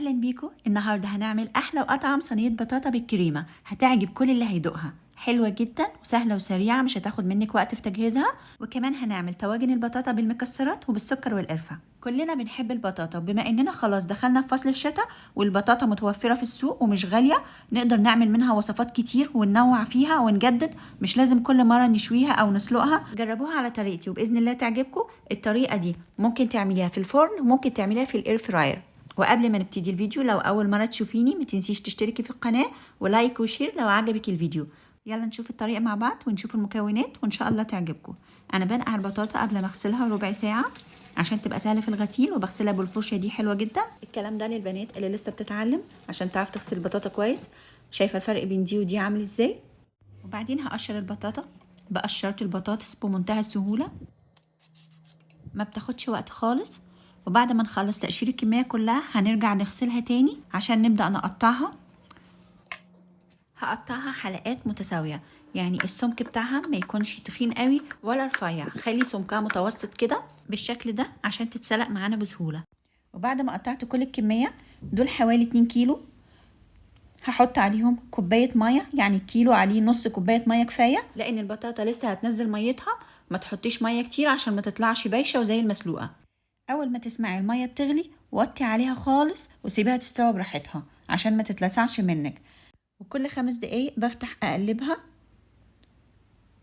اهلا بيكم. النهارده هنعمل احلى واطعم صينيه بطاطا بالكريمه، هتعجب كل اللي هيدوقها. حلوه جدا وسهله وسريعه، مش هتاخد منك وقت في تجهيزها. وكمان هنعمل طواجن البطاطا بالمكسرات وبالسكر والقرفه. كلنا بنحب البطاطا، وبما اننا خلاص دخلنا في فصل الشتاء والبطاطا متوفره في السوق ومش غاليه، نقدر نعمل منها وصفات كتير وننوع فيها ونجدد. مش لازم كل مره نشويها او نسلقها. جربوها على طريقتي وباذن الله تعجبكم. الطريقه دي ممكن تعمليها في الفرن وممكن تعمليها في الاير فراير. وقبل ما نبتدي الفيديو، لو اول مره تشوفيني ما تنسيش تشتركي في القناه ولايك وشير لو عجبك الفيديو. يلا نشوف الطريقه مع بعض ونشوف المكونات وان شاء الله تعجبكم. انا بنقع البطاطا قبل ما اغسلها ربع ساعه عشان تبقى سهله في الغسيل، وبغسلها بالفرشه دي حلوه جدا. الكلام ده للبنات اللي لسه بتتعلم عشان تعرف تغسل البطاطا كويس. شايفه الفرق بين دي ودي عامل ازاي؟ وبعدين هقشر البطاطا بقشرة البطاطس بمنتهى السهوله، ما بتاخدش وقت خالص. وبعد ما نخلص تقشير الكمية كلها هنرجع نغسلها تاني عشان نبدأ نقطعها. هقطعها حلقات متساوية، يعني السمك بتاعها ما يكونش تخين قوي ولا رفيع، خلي سمكها متوسط كده بالشكل ده عشان تتسلق معانا بسهولة. وبعد ما قطعت كل الكمية، دول حوالي 2 كيلو، هحط عليهم كوباية مية، يعني الكيلو عليه نص كوباية مية كفاية، لان البطاطا لسه هتنزل ميتها. ما تحطيش مية كتير عشان ما تطلعش بايشة وزي المسلوقة. اول ما تسمعي المية بتغلي وطي عليها خالص وسيبيها تستوي براحتها عشان ما تتلسعش منك. وكل 5 دقايق بفتح اقلبها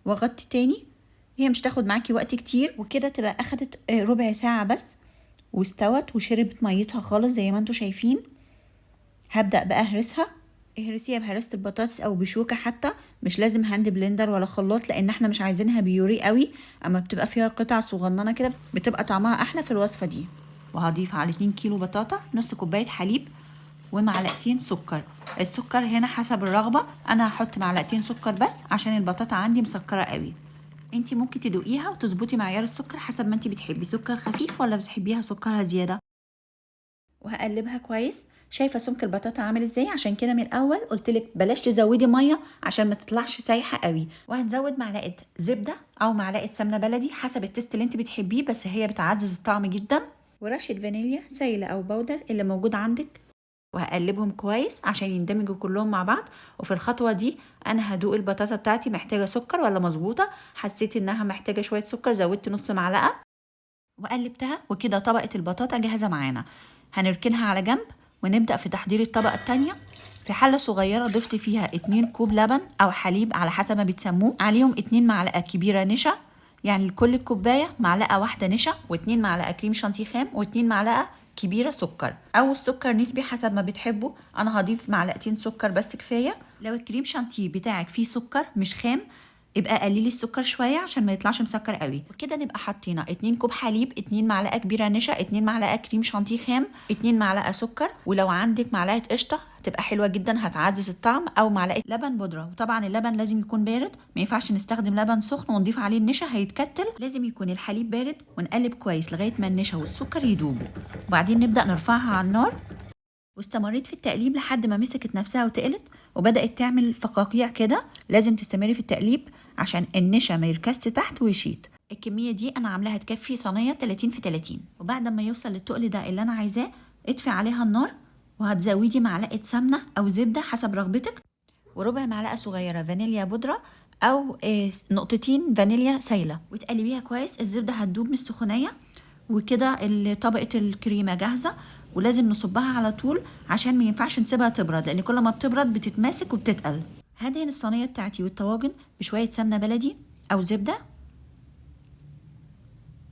واغطي تاني. هي مش تاخد معاكي وقت كتير، وكده تبقى اخدت ربع ساعة بس واستوت وشربت ميتها خالص زي ما انتوا شايفين. هبدأ بقى اهرسها. اهرسيها بهرسة البطاطس او بشوكة حتى، مش لازم هاند بلندر ولا خلاط لان احنا مش عايزينها بيوري قوي. اما بتبقى فيها قطع صغننة كده بتبقى طعمها احلى في الوصفة دي. وهضيف على 2 كيلو بطاطا نص كوباية حليب ومعلقتين سكر. السكر هنا حسب الرغبة، انا هحط معلقتين سكر بس عشان البطاطا عندي مسكرة قوي. انتي ممكن تدوقيها وتظبطي معيار السكر حسب ما انتي بتحبي، سكر خفيف ولا بتحبيها سكرها زيادة. وهقلبها كويس. شايفه سمك البطاطا عامل ازاي؟ عشان كده من الاول قلتلك بلاش تزودي ميه عشان ما تطلعش سايحه قوي. وهنزود معلقه زبده او معلقه سمنه بلدي حسب التست اللي انت بتحبيه، بس هي بتعزز الطعم جدا. ورشه فانيليا سايله او بودر اللي موجود عندك. وهقلبهم كويس عشان يندمجوا كلهم مع بعض. وفي الخطوه دي انا هدوق البطاطا بتاعتي محتاجه سكر ولا مظبوطه. حسيت انها محتاجه شويه سكر، زودت نص معلقه وقلبتها. وكده طبقه البطاطا جاهزه معانا. هنركنها على جنب ونبدأ في تحضير الطبقة التانية. في حلة صغيرة ضفت فيها 2 كوب لبن أو حليب على حسب ما بتسموه، عليهم 2 معلقة كبيرة نشا، يعني لكل كوباية معلقة واحدة نشا، و2 معلقة كريم شانتيه خام، و2 معلقة كبيرة سكر أو السكر نسبي حسب ما بتحبوا. أنا هضيف معلقتين سكر بس كفاية. لو الكريم شانتيه بتاعك فيه سكر مش خام يبقى قللي السكر شويه عشان ما يطلعش مسكر قوي. وكده نبقى حطينا 2 كوب حليب، 2 معلقه كبيره نشا، 2 معلقه كريم شانتيه خام، 2 معلقه سكر، ولو عندك معلقه قشطه هتبقى حلوه جدا هتعزز الطعم، او معلقه لبن بودره. وطبعا اللبن لازم يكون بارد، ما ينفعش نستخدم لبن سخن ونضيف عليه النشا هيتكتل. لازم يكون الحليب بارد ونقلب كويس لغايه ما النشا والسكر يدوبوا. وبعدين نبدا نرفعها على النار. واستمريت في التقليب لحد ما مسكت نفسها وتقلت وبدأت تعمل فقاقيع كده. لازم تستمري في التقليب عشان النشا ما يركزش تحت ويشيط. الكمية دي أنا عاملاها تكفي صينية 30 في 30. وبعد ما يوصل للتقل ده اللي أنا عايزاه، اطفي عليها النار وهتزودي معلقة سمنة أو زبدة حسب رغبتك، وربع معلقة صغيرة فانيليا بودرة أو نقطتين فانيليا سايلة، وتقلبيها كويس. الزبدة هتدوب من السخونية. وكده طبقة الكريمة جاهزة، ولازم نصبها على طول عشان ما ينفعش نسيبها تبرد لان كل ما بتبرد بتتماسك وبتتقل. هدهن الصينيه بتاعتي والطواجن بشويه سمنه بلدي او زبده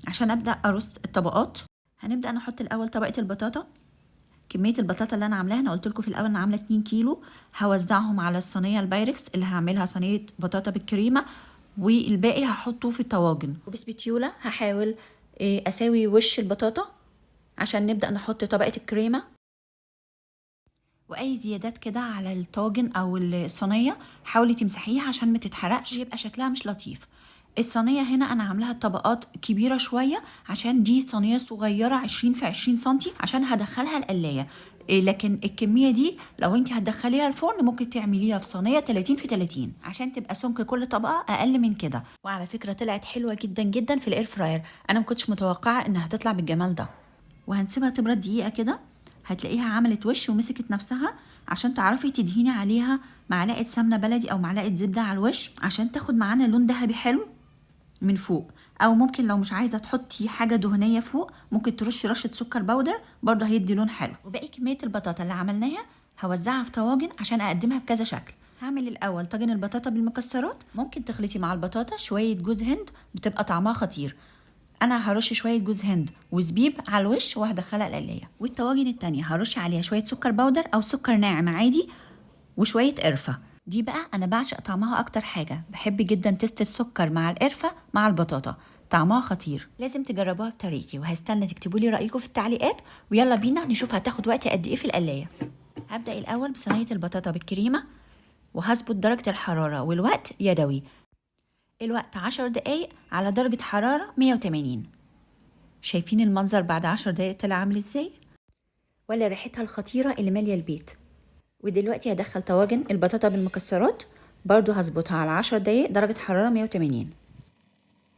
عشان ابدا ارص الطبقات. هنبدا نحط الاول طبقه البطاطا. كميه البطاطا اللي انا عاملاها، انا قلت لكم في الاول انا عامله 2 كيلو، هوزعهم على الصينيه البايركس اللي هعملها صينيه بطاطا بالكريمه، والباقي هحطه في الطواجن. وبسبتيوله هحاول اساوي وش البطاطا عشان نبدأ نحط طبقة الكريمة. واي زيادات كده على الطاجن او الصينية حاولي تمسحيها عشان ما تتحرقش، يبقى شكلها مش لطيف. الصينية هنا انا عاملاها طبقات كبيرة شوية عشان دي صينية صغيرة 20 في 20 سنتي عشان هدخلها القلاية. لكن الكمية دي لو انت هتدخليها الفرن ممكن تعمليها في صينية 30 في 30 عشان تبقى سمك كل طبقة اقل من كده. وعلى فكرة طلعت حلوة جدا جدا في الاير فراير، انا مكنتش متوقعة انها تطلع بالجمال ده. وهنسيبها تبرد دقيقة كده. هتلاقيها عملت وش ومسكت نفسها. عشان تعرفي تدهيني عليها معلقة سمنة بلدي أو معلقة زبدة على الوش عشان تاخد معانا لون ذهبي حلو من فوق. أو ممكن لو مش عايزة تحطي حاجة دهنية فوق ممكن ترشي رشة سكر بودر برضه هيدي لون حلو. وباقي كمية البطاطا اللي عملناها هوزعها في طواجن عشان أقدمها بكذا شكل. هعمل الأول طاجن البطاطا بالمكسرات. ممكن تخلطي مع البطاطا شوية جوز هند بتبقى طعمها خطير. انا هرش شويه جوز هند وزبيب على الوش وهدخلها القلايه. والطواجن التانية هرش عليها شويه سكر بودر او سكر ناعم عادي وشويه قرفه. دي بقى انا بعشق طعمها اكتر حاجه، بحب جدا تست السكر مع القرفه مع البطاطا، طعمها خطير. لازم تجربوها بطريقتي وهستنى تكتبوا لي رايكم في التعليقات. ويلا بينا نشوف هتاخد وقت قد ايه في القلايه. هبدا الاول بصينيه البطاطا بالكريمه وهظبط درجه الحراره والوقت يدوي. الوقت 10 دقايق على درجة حرارة 180. شايفين المنظر بعد 10 دقايق طلع عامل ازاي؟ ولا ريحتها الخطيرة اللي مالية البيت. ودلوقتي هدخل طواجن البطاطا بالمكسرات برضو هظبطها على 10 دقايق درجة حرارة 180.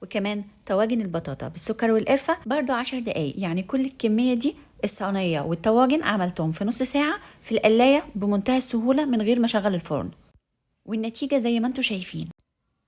وكمان طواجن البطاطا بالسكر والقرفة برضو 10 دقايق، يعني كل الكمية دي الصينية والطواجن عملتهم في نص ساعة في القلاية بمنتهى السهولة من غير ما اشغل الفرن. والنتيجة زي ما انتوا شايفين.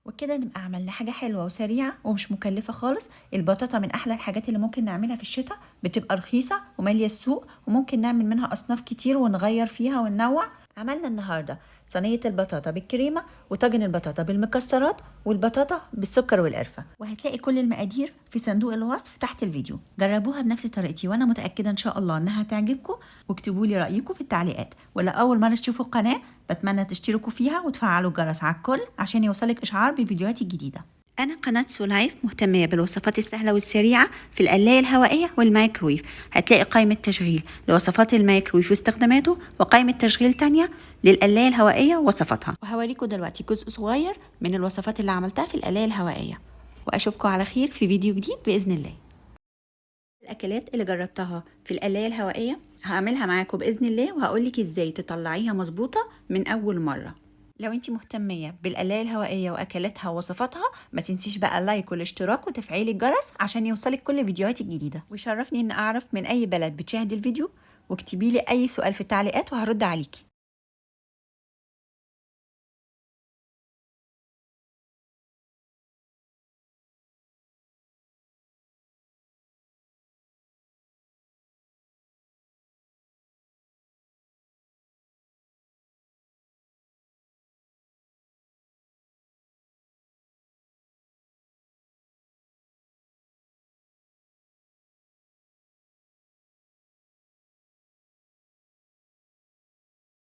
وكده نبقى عملنا حاجة حلوة وسريعة ومش مكلفة خالص. البطاطا من أحلى الحاجات اللي ممكن نعملها في الشتاء، بتبقى رخيصة ومالية السوق وممكن نعمل منها أصناف كتير ونغير فيها وننوع. عملنا النهاردة صينية البطاطا بالكريمة وطاجن البطاطا بالمكسرات والبطاطا بالسكر والقرفة. وهتلاقي كل المقادير في صندوق الوصف تحت الفيديو. جربوها بنفس طريقتي وأنا متأكدة إن شاء الله إنها تعجبكم. واكتبوا لي رأيكم في التعليقات. ولا أول مرة تشوفوا القناة بتمنى تشتركوا فيها وتفعلوا الجرس على الكل عشان يوصلك إشعار بفيديوهاتي الجديدة. أنا قناة سولايف مهتمية بالوصفات السهلة والسريعة في القلاية الهوائية والمايكرويف. هتلاقي قائمة تشغيل لوصفات المايكرويف واستخداماته وقائمة تشغيل تانية للقلاية الهوائية ووصفاتها. وهوريكم دلوقتي جزء صغير من الوصفات اللي عملتها في القلاية الهوائية. وأشوفكم على خير في فيديو جديد بإذن الله. الأكلات اللي جربتها في القلاية الهوائية هعملها معاكم بإذن الله وهقولك إزاي تطلعيها مظبوطة من أول مرة. لو انتي مهتمية بالقلاية الهوائية وأكلاتها ووصفاتها ما تنسيش بقى اللايك والاشتراك وتفعيل الجرس عشان يوصلك كل فيديوهاتي الجديدة. ويشرفني ان اعرف من اي بلد بتشاهدي الفيديو، واكتبيلي اي سؤال في التعليقات وهرد عليكي.